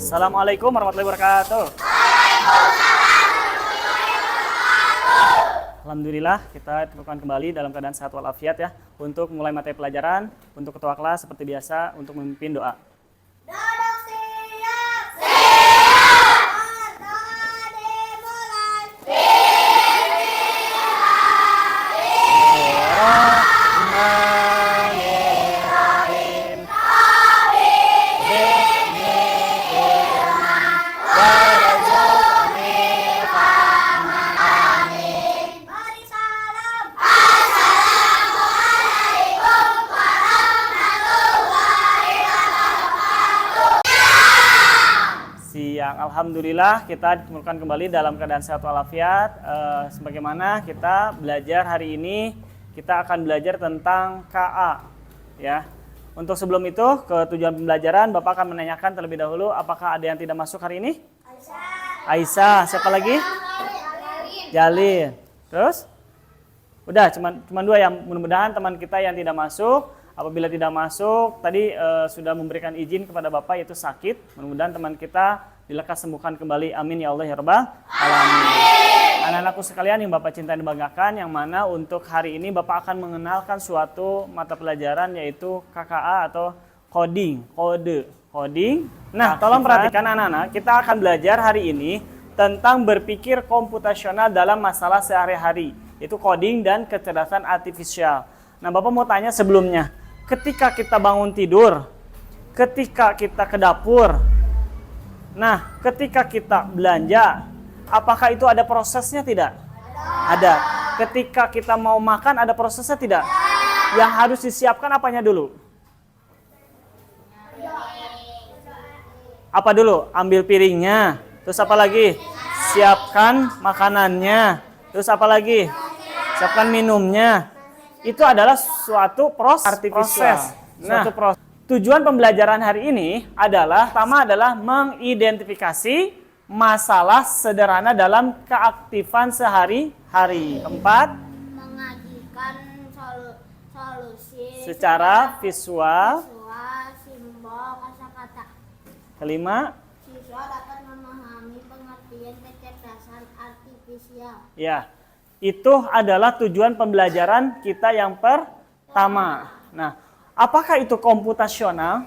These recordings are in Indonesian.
Assalamualaikum warahmatullahi wabarakatuh. Alhamdulillah kita ditemukan kembali dalam keadaan sehat walafiat ya. Untuk mulai materi pelajaran, untuk ketua kelas seperti biasa untuk memimpin doa. Duduk siap. Siap. Doa dimulai. Bismillahirrahmanirrahim. Mari salam. Siang, alhamdulillah kita ditemukan kembali dalam keadaan sehat walafiat. Sebagaimana kita belajar hari ini, kita akan belajar tentang KA, ya. Untuk sebelum itu, ke tujuan pembelajaran, Bapak akan menanyakan terlebih dahulu, apakah ada yang tidak masuk hari ini? Aisyah. Siapa lagi? Jalin. Terus? Udah, cuma dua yang mudah-mudahan teman kita yang tidak masuk. Apabila tidak masuk, tadi sudah memberikan izin kepada Bapak yaitu sakit. Mudah-mudahan teman kita dilekas sembuhkan kembali. Amin ya Allah ya Rabbal alamin. Anak-anakku sekalian yang Bapak cintai dan banggakan, yang mana untuk hari ini Bapak akan mengenalkan suatu mata pelajaran yaitu KKA atau coding, coding. Nah, tolong perhatikan anak-anak, kita akan belajar hari ini tentang berpikir komputasional dalam masalah sehari-hari, yaitu coding dan kecerdasan artifisial. Nah, Bapak mau tanya sebelumnya, ketika kita bangun tidur, ketika kita ke dapur, nah, ketika kita belanja, apakah itu ada prosesnya tidak? Ada. Ketika kita mau makan, ada prosesnya tidak? Yang harus disiapkan apanya dulu? Apa dulu? Ambil piringnya. Terus apa lagi? Siapkan makanannya. Terus apa lagi? Siapkan minumnya. Itu adalah suatu proses. Nah, tujuan pembelajaran hari ini adalah pertama adalah mengidentifikasi masalah sederhana dalam keaktifan sehari-hari. Keempat, Mengajukan solusi secara visual. simbol, kosakata. Kelima, Siswa dapat memahami pengertian kecerdasan artifisial. ya, itu adalah tujuan pembelajaran kita yang pertama. Nah, apakah itu komputasional?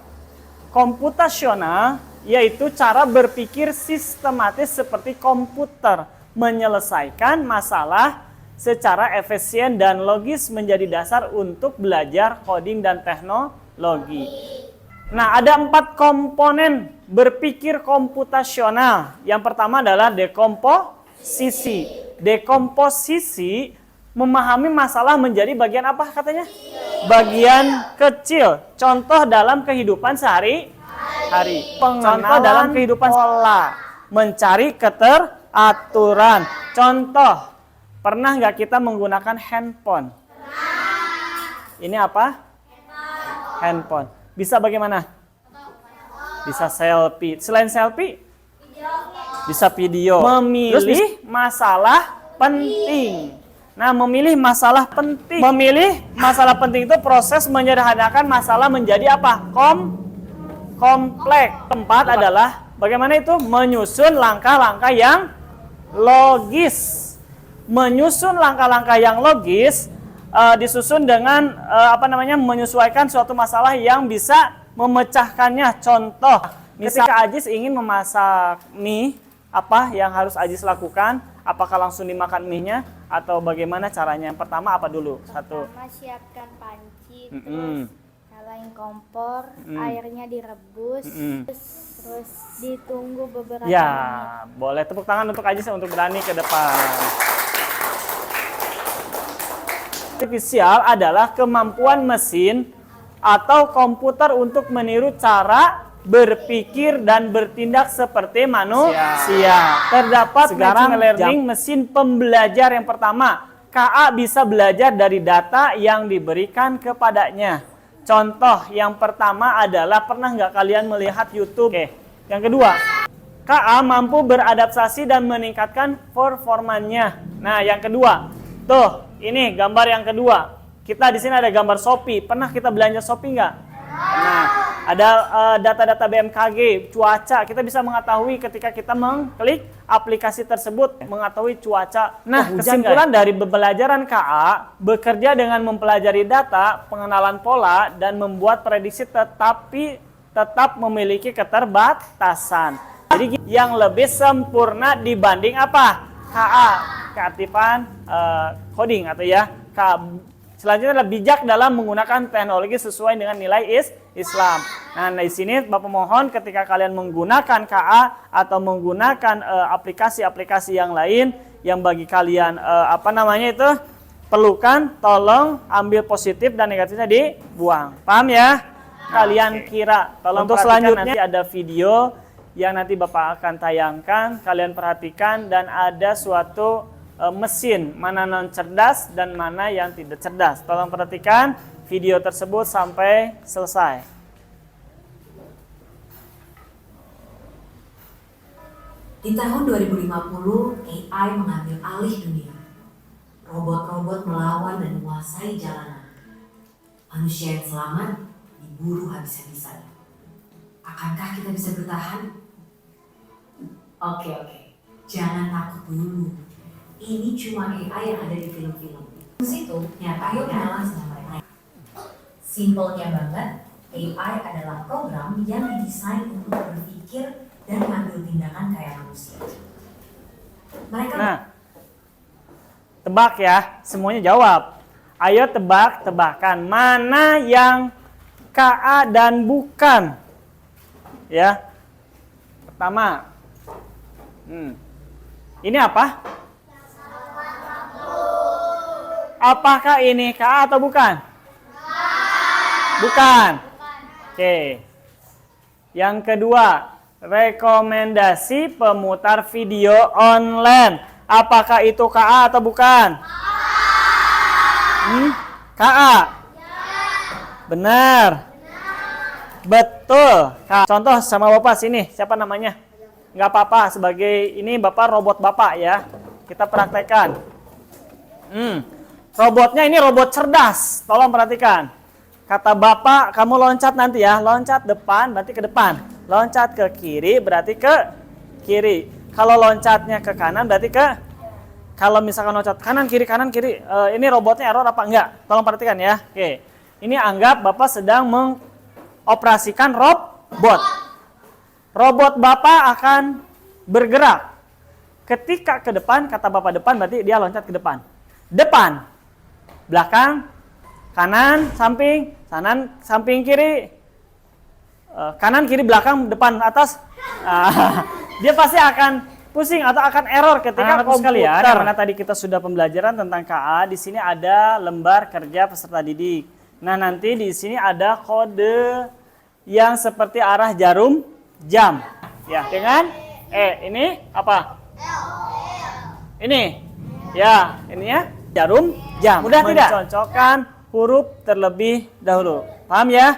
Komputasional yaitu cara berpikir sistematis seperti komputer, menyelesaikan masalah secara efisien dan logis menjadi dasar untuk belajar coding dan teknologi. Nah, ada 4 komponen berpikir komputasional. Yang pertama adalah dekomposisi. Dekomposisi memahami masalah menjadi bagian apa katanya? Bagian kecil. Contoh dalam kehidupan sehari-hari. Contoh dalam kehidupan pola. Mencari keteraturan. Contoh, pernah nggak kita menggunakan handphone? Ini apa? Handphone. Bisa bagaimana? Bisa selfie. Selain selfie? Bisa video. Memilih masalah penting. Nah, memilih masalah penting. Memilih masalah penting itu proses menyederhanakan masalah menjadi apa? Kompleks. Keempat adalah bagaimana itu? Menyusun langkah-langkah yang logis. Menyusun langkah-langkah yang logis disusun dengan menyesuaikan suatu masalah yang bisa memecahkannya. Contoh, ketika Ajis ingin memasak mie, apa yang harus Ajis lakukan? Apakah langsung dimakan mie-nya atau bagaimana caranya? Yang pertama apa dulu? Pertama siapkan panci, terus nyalain kompor, airnya direbus, terus ditunggu beberapa menit. Ya, boleh tepuk tangan untuk Ajis untuk berani ke depan. Artifisial adalah kemampuan mesin atau komputer untuk meniru cara berpikir dan bertindak seperti manusia. Terdapat sekarang learning mesin pembelajar yang pertama. KA bisa belajar dari data yang diberikan kepadanya. Contoh yang pertama adalah pernah nggak kalian melihat YouTube? Oke. Yang kedua, KA mampu beradaptasi dan meningkatkan performanya. Nah, yang kedua, tuh ini gambar yang kedua. Kita di sini ada gambar Shopee. Pernah kita belanja Shopee nggak? Nah, Ada data-data BMKG, cuaca. Kita bisa mengetahui ketika kita mengklik aplikasi tersebut, mengetahui cuaca. Nah, kesimpulan dari pembelajaran KA, bekerja dengan mempelajari data, pengenalan pola, dan membuat prediksi tetapi tetap memiliki keterbatasan. Jadi yang lebih sempurna dibanding apa? KA, keaktifan coding atau ya. KA. Selanjutnya adalah bijak dalam menggunakan teknologi sesuai dengan nilai Islam. Nah, di sini Bapak mohon ketika kalian menggunakan KA atau menggunakan aplikasi-aplikasi yang lain yang bagi kalian perlukan, tolong ambil positif dan negatifnya dibuang. Paham ya? Kalian kira. Tolong untuk selanjutnya nanti ada video yang nanti Bapak akan tayangkan, kalian perhatikan dan ada suatu mesin mana non cerdas dan mana yang tidak cerdas. Tolong perhatikan video tersebut sampai selesai. Di tahun 2050, AI mengambil alih dunia. Robot-robot melawan dan menguasai jalanan. Manusia yang selamat diburu habis-habisan. Akankah kita bisa bertahan? Oke. Jangan takut dulu. Ini cuma AI yang ada di film-film. Situ nyatanya kenalan sama mereka. Simpelnya banget, AI adalah program yang didesain untuk berpikir dan mengambil tindakan kayak manusia. Nah, tebak ya, semuanya jawab. Ayo tebak-tebakan mana yang KA dan bukan. Ya. Pertama. Ini apa? Apakah ini KA atau bukan? Bukan. Oke. Yang kedua, rekomendasi pemutar video online. Apakah itu KA atau bukan? KA. Benar. Betul. Contoh sama Bapak sini. Siapa namanya? Nggak apa-apa. Sebagai ini Bapak robot Bapak ya. Kita praktekkan. Robotnya ini robot cerdas. Tolong perhatikan. Kata Bapak, kamu loncat nanti ya. Loncat depan berarti ke depan. Loncat ke kiri berarti ke kiri. Kalau loncatnya ke kanan berarti ke. Kalau misalkan loncat kanan kiri. Ini robotnya error apa enggak? Tolong perhatikan ya. Oke. Ini anggap Bapak sedang mengoperasikan robot. Robot Bapak akan bergerak. Ketika ke depan, kata Bapak depan berarti dia loncat ke depan. Depan. Belakang, kanan, samping kiri, kanan, kiri, belakang, depan, atas. Dia pasti akan pusing atau akan error ketika komputer. Karena tadi kita sudah pembelajaran tentang KA, di sini ada lembar kerja peserta didik. Nah, nanti di sini ada kode yang seperti arah jarum jam. Ya, dengan ini apa? Ini. Ya, ini ya. Jarum jam. Mudah tidak? Mencocokkan huruf terlebih dahulu. Paham ya?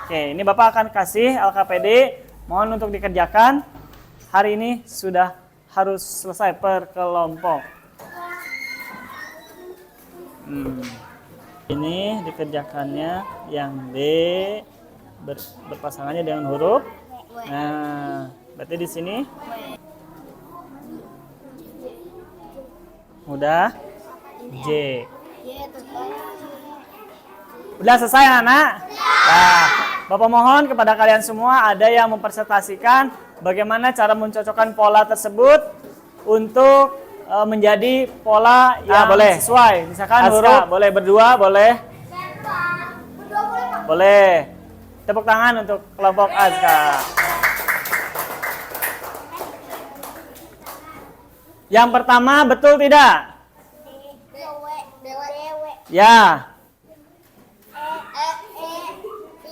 Oke, ini Bapak akan kasih LKPD. Mohon untuk dikerjakan. Hari ini sudah harus selesai per kelompok. Ini dikerjakannya yang D berpasangannya dengan huruf. Nah, berarti di sini mudah. J. Udah selesai anak? Nah, Bapak mohon kepada kalian semua ada yang mempresentasikan bagaimana cara mencocokkan pola tersebut untuk menjadi pola yang sesuai. Misalkan huruf boleh berdua, boleh. Boleh. Tepuk tangan untuk kelompok Azka. Yang pertama betul tidak? Ya.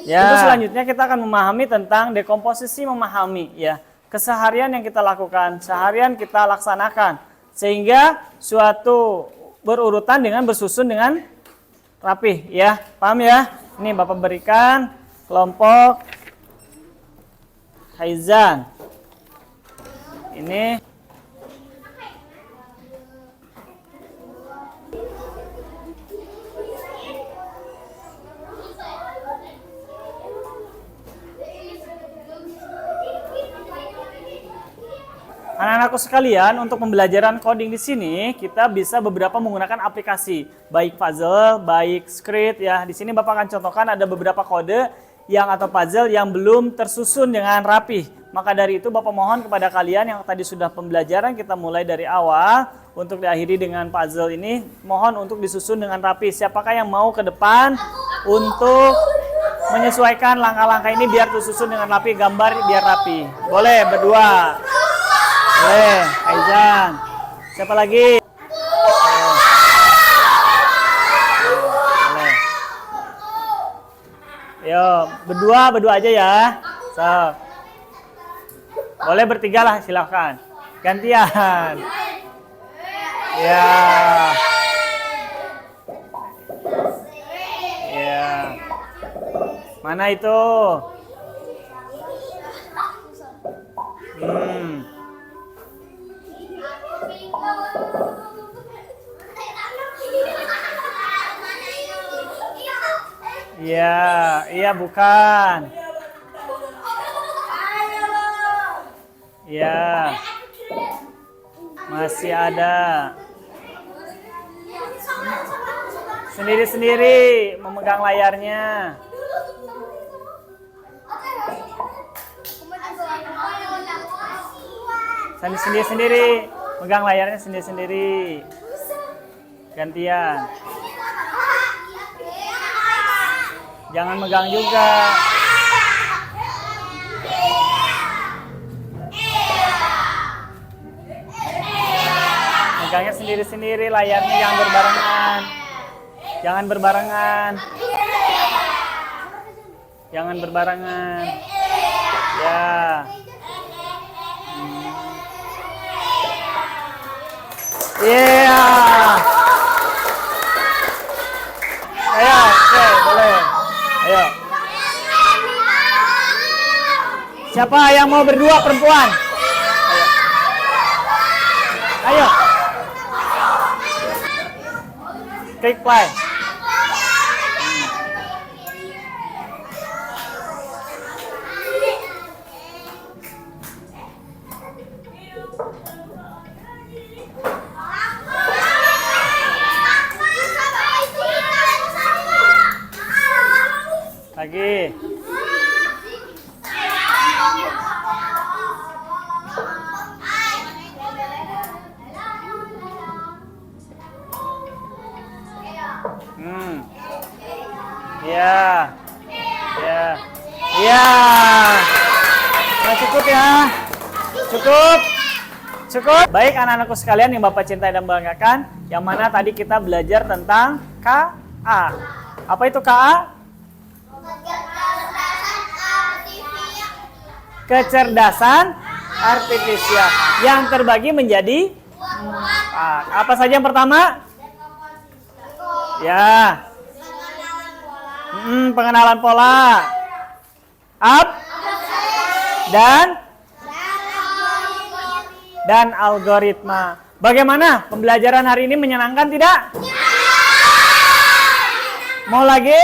Ya. Itu selanjutnya kita akan memahami tentang dekomposisi memahami ya. Keseharian yang kita lakukan, seharian kita laksanakan sehingga suatu berurutan dengan bersusun dengan rapih ya. Paham ya? Ini Bapak berikan kelompok Haizan. Ini Anak-anakku sekalian, untuk pembelajaran coding di sini kita bisa beberapa menggunakan aplikasi, baik puzzle, baik script ya. Di sini Bapak akan contohkan ada beberapa kode yang atau puzzle yang belum tersusun dengan rapih. Maka dari itu Bapak mohon kepada kalian yang tadi sudah pembelajaran kita mulai dari awal untuk diakhiri dengan puzzle ini, mohon untuk disusun dengan rapi. Siapakah yang mau ke depan untuk menyesuaikan langkah-langkah ini biar tersusun dengan rapi, gambar biar rapi? Boleh berdua. Boleh, Aizan. Siapa lagi? Boleh. Yo, berdua aja ya. So. Boleh bertiga lah, silakan. Gantian. Ya. Ya. Mana itu? Iya, iya bukan. Iya. Masih ada. Sendiri-sendiri memegang layarnya. Sendiri-sendiri, megang layarnya sendiri-sendiri. Gantian. Jangan megang juga. Megangnya sendiri-sendiri, layarnya jangan berbarengan. Jangan berbarengan. Jangan berbarengan. Ya. Iya. Ayo, oke, boleh. Ayo. Siapa yang mau berdua perempuan? Ayo. Ayo. Klik play. Lagi. Ya. Ya. Ya. Nah, cukup ya. Cukup. Cukup. Baik anak-anakku sekalian yang Bapak cintai dan banggakan, yang mana tadi kita belajar tentang KA. Apa itu KA? Kecerdasan artifisial yang terbagi menjadi 4. Apa saja yang pertama? Ya. Pengenalan pola. Up. Dan algoritma. Bagaimana? Pembelajaran hari ini menyenangkan tidak? Mau lagi?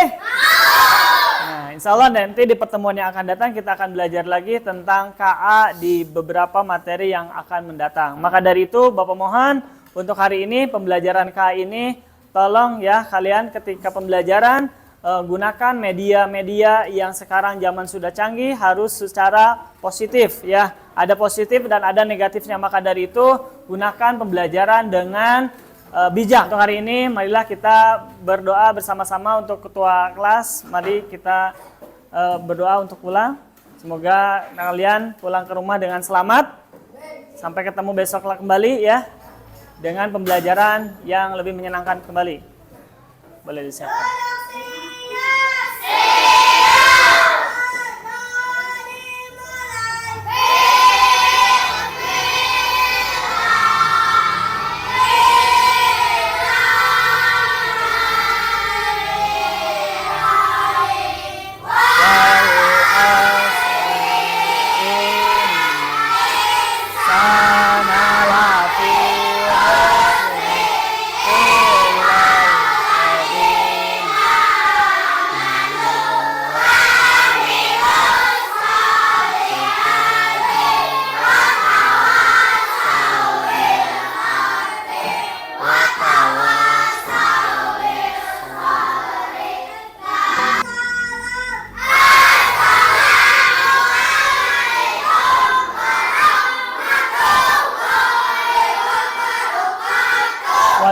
Insya Allah nanti di pertemuan yang akan datang kita akan belajar lagi tentang KA di beberapa materi yang akan mendatang. Maka dari itu Bapak mohon untuk hari ini pembelajaran KA ini tolong ya kalian ketika pembelajaran gunakan media-media yang sekarang zaman sudah canggih harus secara positif ya. Ada positif dan ada negatifnya. Maka dari itu gunakan pembelajaran dengan bijak. Untuk hari ini marilah kita berdoa bersama-sama untuk ketua kelas. Mari kita berdoa untuk pulang. Semoga kalian pulang ke rumah dengan selamat. Sampai ketemu besok kembali ya. Dengan pembelajaran yang lebih menyenangkan kembali. Boleh disiapkan.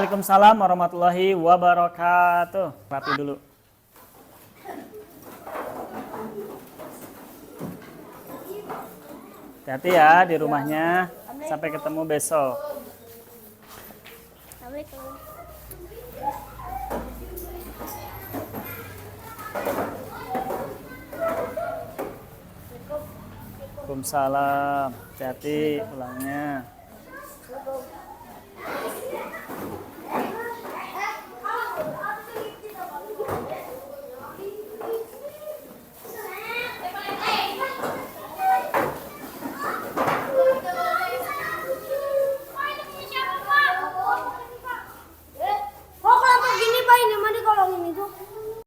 Waalaikumsalam warahmatullahi wabarakatuh. Rapi dulu. Hati-hati ya di rumahnya. Sampai ketemu besok. Assalamualaikum. Waalaikumsalam. Hati-hati pulangnya.